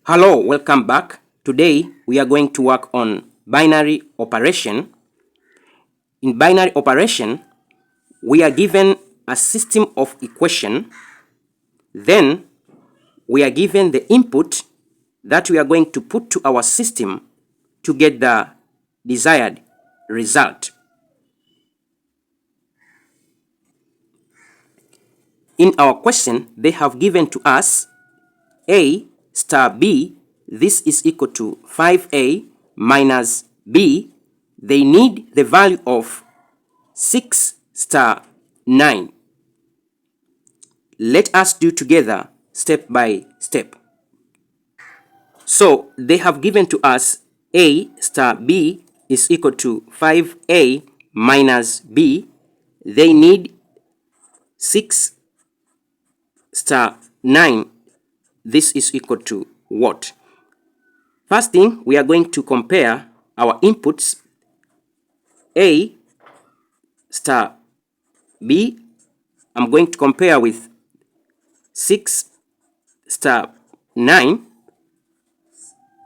Hello, welcome back. Today we are going to work on binary operation. In binary operation, we are given a system of equation. Then we are given the input that we are going to put to our system to get the desired result. In our question, they have given to us A star B. This is equal to 5A minus B. They need the value of 6 star 9. Let us do together step by step. So they have given to us A star B is equal to 5A minus B. They need 6 star 9. This is equal to what? First thing, we are going to compare our inputs. A star B, I'm going to compare with 6 star 9.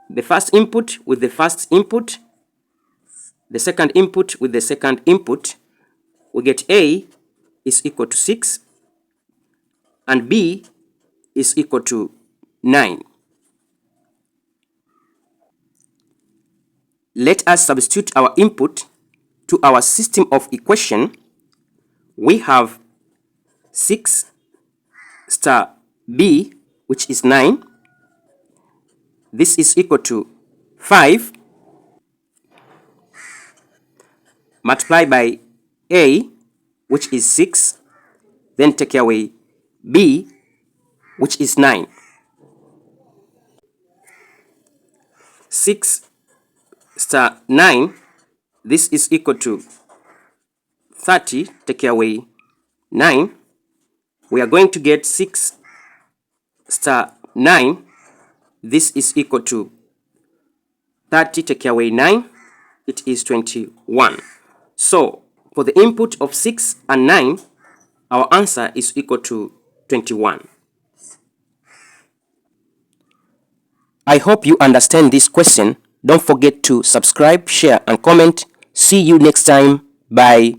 The first input with the first input, the second input with the second input. We get A is equal to 6 and B is equal to 9. Let us substitute our input to our system of equation. We have 6 star B, which is 9. This is equal to 5 multiplied by A, which is 6. Then take away B, which is 9. 6 star 9, this is equal to 30, take away 9. We are going to get 6 star 9, this is equal to 30, take away 9, it is 21. So, for the input of 6 and 9, our answer is equal to 21. I hope you understand this question. Don't forget to subscribe, share, and comment. See you next time. Bye.